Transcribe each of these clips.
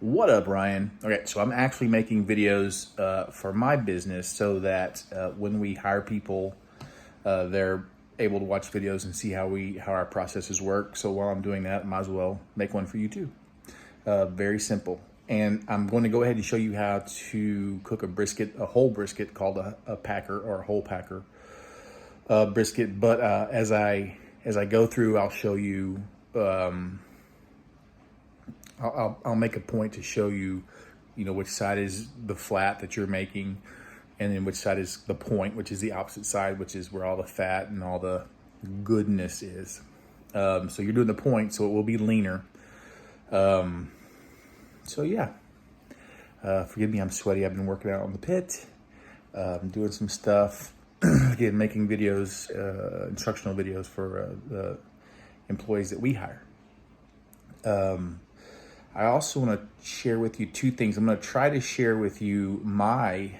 What up, Ryan? Okay, so I'm actually making videos for my business so that when we hire people, they're able to watch videos and see how our processes work. So while I'm doing that, I might as well make one for you too. Very simple. And I'm going to go ahead and show you how to cook a whole brisket called a packer or a whole packer brisket. But as I go through, I'll show you. I'll make a point to show you, which side is the flat that you're making, and then which side is the point, which is the opposite side, which is where all the fat and all the goodness is. So you're doing the point, so it will be leaner. So yeah, forgive me, I'm sweaty. I've been working out on the pit, doing some stuff, again, making videos, instructional videos for the employees that we hire. I also want to share with you two things. I'm going to try to share with you my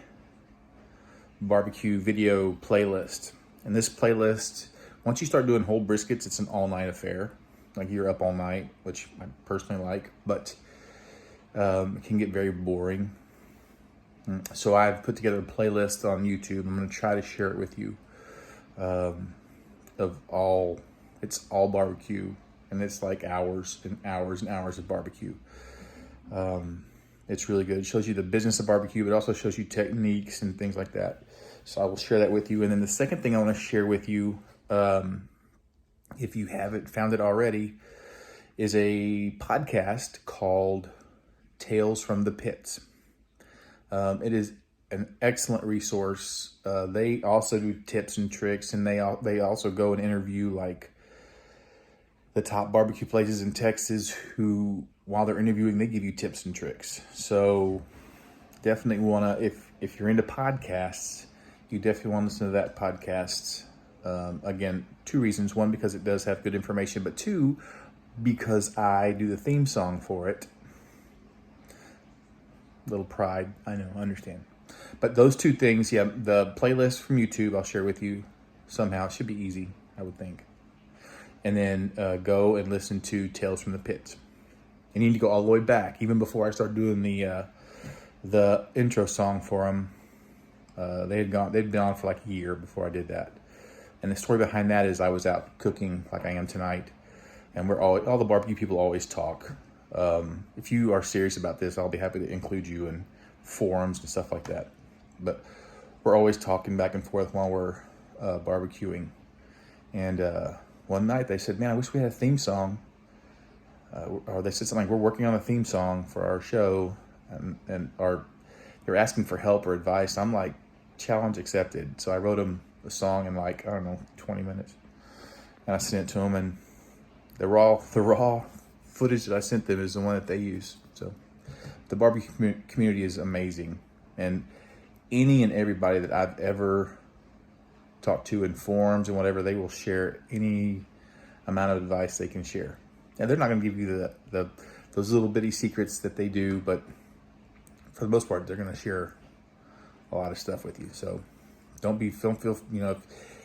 barbecue video playlist. And this playlist, once you start doing whole briskets, it's an all-night affair. Like, you're up all night, which I personally like, but it can get very boring. So I've put together a playlist on YouTube. I'm going to try to share it with you. It's all barbecue. And it's like hours and hours and hours of barbecue. It's really good. It shows you the business of barbecue, but it also shows you techniques and things like that. So I will share that with you. And then the second thing I want to share with you, if you haven't found it already, is a podcast called Tales from the Pits. It is an excellent resource. They also do tips and tricks, and they also go and interview like the top barbecue places in Texas who, while they're interviewing, they give you tips and tricks. So definitely want to, if you're into podcasts, you definitely want to listen to that podcast. Again, two reasons. One, because it does have good information, but two, because I do the theme song for it. Little pride, I know, I understand. But those two things, yeah, the playlist from YouTube, I'll share with you somehow. It should be easy, I would think. And then go and listen to Tales from the Pits. You need to go all the way back, even before I started doing the intro song for them. They'd been on for like a year before I did that. And the story behind that is I was out cooking like I am tonight, and all the barbecue people always talk. If you are serious about this, I'll be happy to include you in forums and stuff like that. But we're always talking back and forth while we're barbecuing. And one night they said, "Man, I wish we had a theme song." Or they said something like, "We're working on a theme song for our show," and they're asking for help or advice. I'm like, challenge accepted. So I wrote them a song in like, I don't know, 20 minutes. And I sent it to them, and the raw footage that I sent them is the one that they use. So the barbecue community is amazing. And any and everybody that I've ever talked to in forums and whatever, they will share any amount of advice they can share. Now, they're not going to give you those little bitty secrets that they do, but for the most part, they're going to share a lot of stuff with you. So don't feel,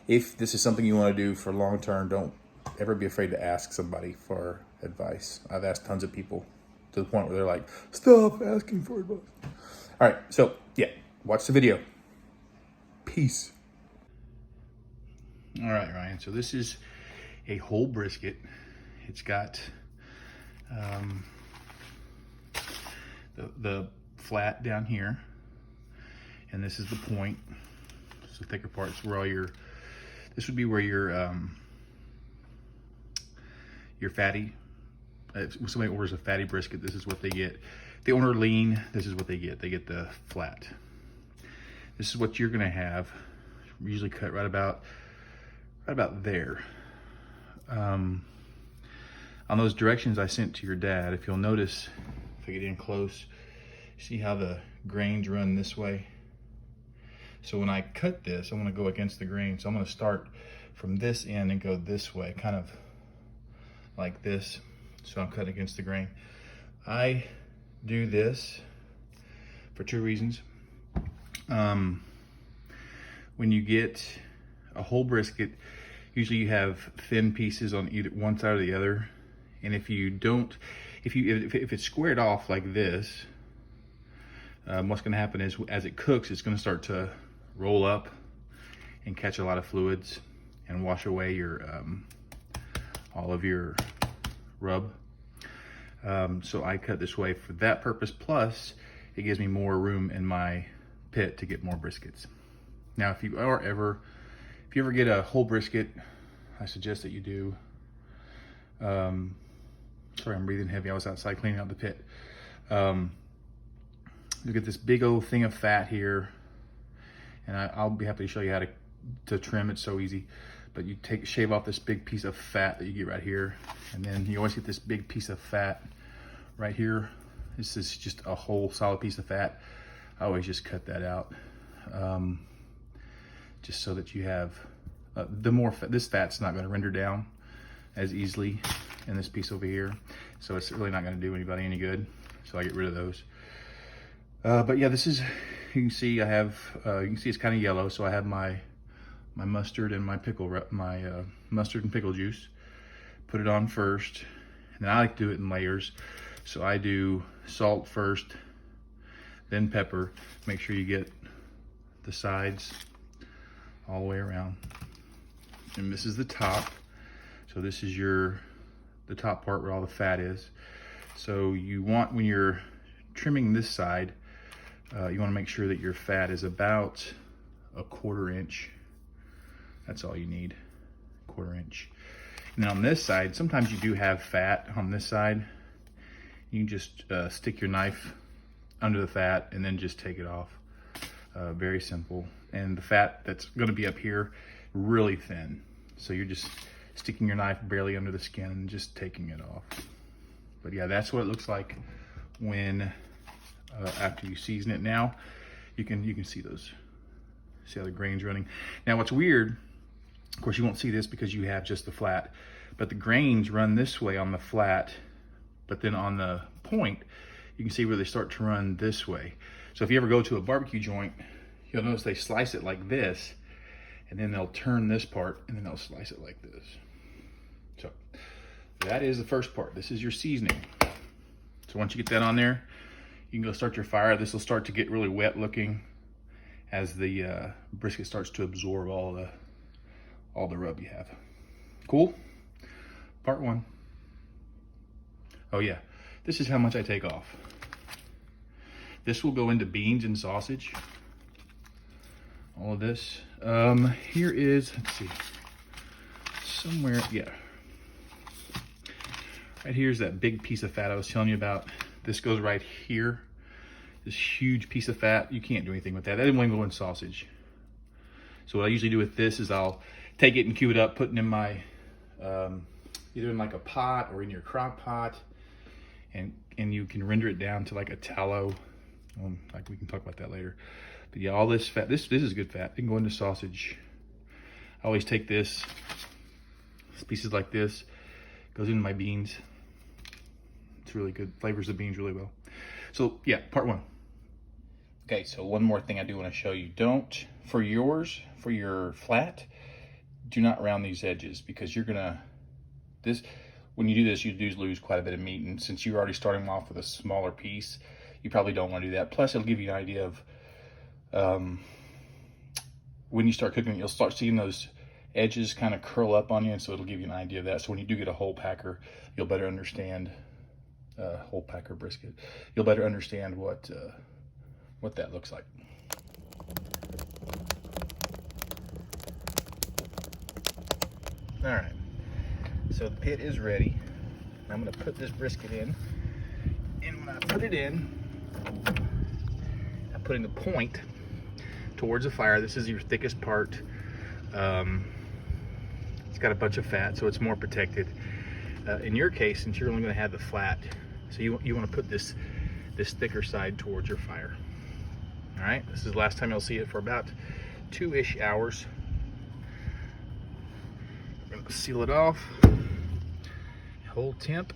if this is something you want to do for long term, don't ever be afraid to ask somebody for advice. I've asked tons of people to the point where they're like, "Stop asking for advice." All right, so yeah, watch the video. Peace. All right, Ryan, so this is a whole brisket. It's got the flat down here, and this is the point. It's the thicker parts where this would be where your fatty, if somebody orders a fatty brisket, this is what they get. If they order lean, this is what they get. They get the flat. This is what you're gonna have, usually cut right about there. On those directions I sent to your dad, if you'll notice, if I get in close, see how the grains run this way? So when I cut this, I want to go against the grain. So I'm going to start from this end and go this way, kind of like this. So I'm cutting against the grain. I do this for two reasons. When you get a whole brisket, usually you have thin pieces on either one side or the other. And if you if it's squared off like this, what's going to happen is as it cooks, it's going to start to roll up and catch a lot of fluids and wash away your all of your rub. So I cut this way for that purpose. Plus, it gives me more room in my pit to get more briskets. Now, if you ever get a whole brisket, I suggest that you do. Sorry, I'm breathing heavy. I was outside cleaning out the pit. You get this big old thing of fat here, and I'll be happy to show you how to trim. It's so easy. But you shave off this big piece of fat that you get right here, and then you always get this big piece of fat right here. This is just a whole solid piece of fat. I always just cut that out, just so that you have the more fat. This fat's not going to render down as easily in this piece over here, so it's really not going to do anybody any good. So I get rid of those. But yeah, this is, you can see I have, you can see it's kind of yellow, so I have my mustard and my mustard and pickle juice. Put it on first, and then I like to do it in layers. So I do salt first, then pepper. Make sure you get the sides all the way around. And this is the top. So this is the top part where all the fat is. So you want, when you're trimming this side, you want to make sure that your fat is about a 1/4 inch. That's all you need, 1/4 inch. And then on this side, sometimes you do have fat on this side. You can just stick your knife under the fat and then just take it off. Very simple. And the fat that's going to be up here, really thin. So you're just sticking your knife barely under the skin and just taking it off. But yeah, that's what it looks like when after you season it. Now you can see those. See how the grain's running. Now what's weird, of course you won't see this because you have just the flat, but the grains run this way on the flat, but then on the point, you can see where they start to run this way. So if you ever go to a barbecue joint, you'll notice they slice it like this, and then they'll turn this part, and then they'll slice it like this. So that is the first part. This is your seasoning. So once you get that on there, you can go start your fire. This will start to get really wet looking as the brisket starts to absorb all the rub you have. Cool? Part 1. Oh yeah, this is how much I take off. This will go into beans and sausage. All of this. Here is, let's see, somewhere, yeah. Right here's that big piece of fat I was telling you about. This goes right here. This huge piece of fat, you can't do anything with that. That didn't want to go in sausage. So what I usually do with this is I'll take it and cube it up, put it in my, either in like a pot or in your crock pot, and you can render it down to like a tallow. Like we can talk about that later. But yeah, all this fat, this is good fat. It can go into sausage. I always take this, pieces like this, goes into my beans. It's really good, flavors the beans really well. So yeah, part 1. Okay, so one more thing I do want to show you. Don't, for your flat, do not round these edges, because you're gonna, when you do this, you do lose quite a bit of meat, and since you're already starting off with a smaller piece, you probably don't want to do that. Plus, it'll give you an idea of, when you start cooking, you'll start seeing those edges kind of curl up on you, and so it'll give you an idea of that. So when you do get a whole packer, you'll better understand, whole packer brisket, you'll better understand what that looks like. All right, so the pit is ready. I'm gonna put this brisket in, and when I put it in, I'm putting the point towards the fire. This is your thickest part. It's got a bunch of fat, so it's more protected. In your case, since you're only gonna have the flat, so you wanna put this thicker side towards your fire. All right, this is the last time you'll see it for about 2-ish hours. We're gonna seal it off, hold temp.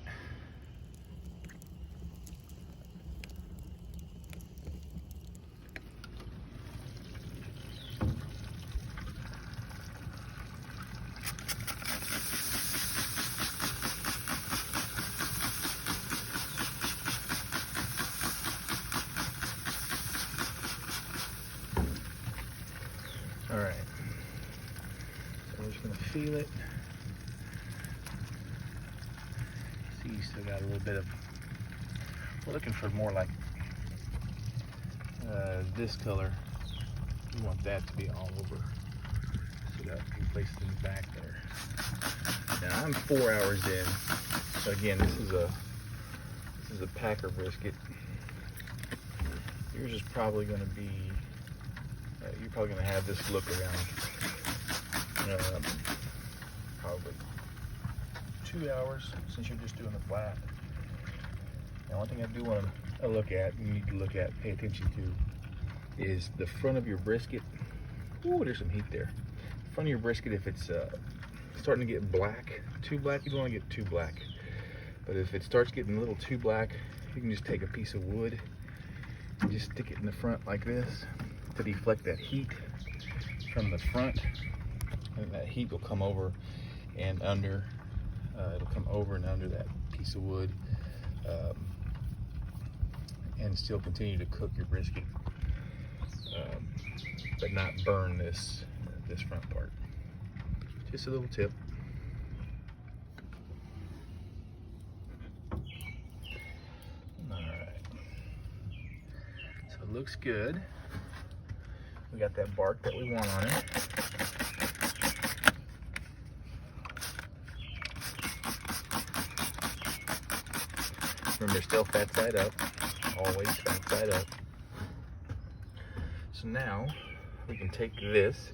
right. So we're just gonna feel it. See, you still got a little bit of, we're looking for more like this color. We want that to be all over. So that we place it in the back there. Now I'm 4 hours in. So again, this is a packer brisket. Yours is probably going to be, you're probably going to have this look around probably 2 hours since you're just doing the flat. Now, one thing I do want to look at, you need to look at, pay attention to, is the front of your brisket. Ooh, there's some heat there. The front of your brisket, if it's starting to get black, too black, you don't want to get too black. But if it starts getting a little too black, you can just take a piece of wood and just stick it in the front like this to deflect that heat from the front. And that heat will come over and under. It'll come over and under that piece of wood and still continue to cook your brisket, but not burn this front part. Just a little tip. It looks good. We got that bark that we want on it. Remember, still fat side up. Always fat side up. So now we can take this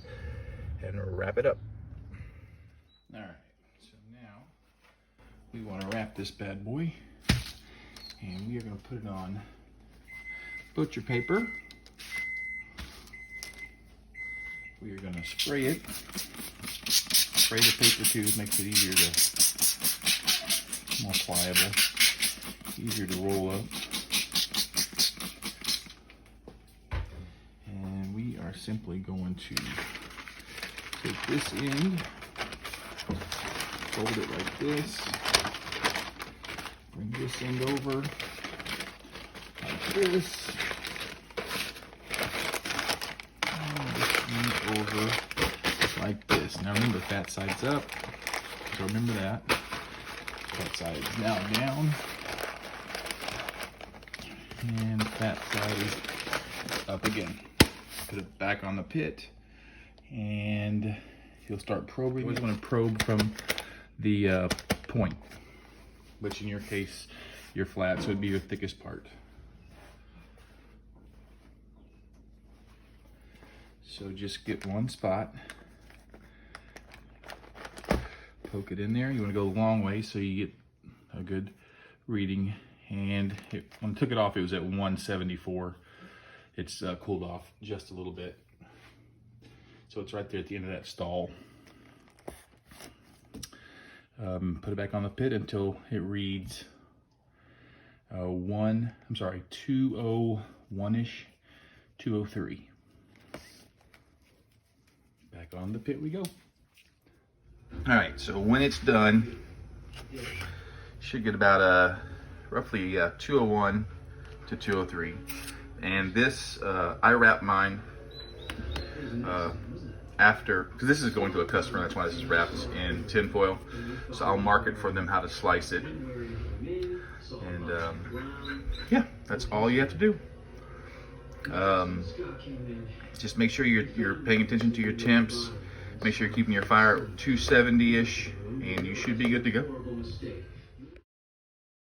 and wrap it up. All right. So now we want to wrap this bad boy, and we are going to put it on butcher paper. We are going to spray it. Spray the paper too, it makes it easier to, more pliable, easier to roll up. And we are simply going to take this end, fold it like this, bring this end over like this, over like this. Now remember, fat side's up, so remember that. Fat side is now down, and fat side is up again. Put it back on the pit, and you'll start probing. You always want to probe from the point, which in your case, your flat, so it'd be your thickest part. So just get one spot, poke it in there. You want to go a long way so you get a good reading. And when I took it off, it was at 174. It's cooled off just a little bit. So it's right there at the end of that stall. Put it back on the pit until it reads 201-ish, 203. Back on the pit we go. All right, so when it's done, should get about roughly 201 to 203. And this, I wrap mine after, because this is going to a customer, that's why this is wrapped in tin foil. So I'll mark it for them how to slice it. And yeah, that's all you have to do. Just make sure you're paying attention to your temps. Make sure you're keeping your fire at 270-ish, and you should be good to go.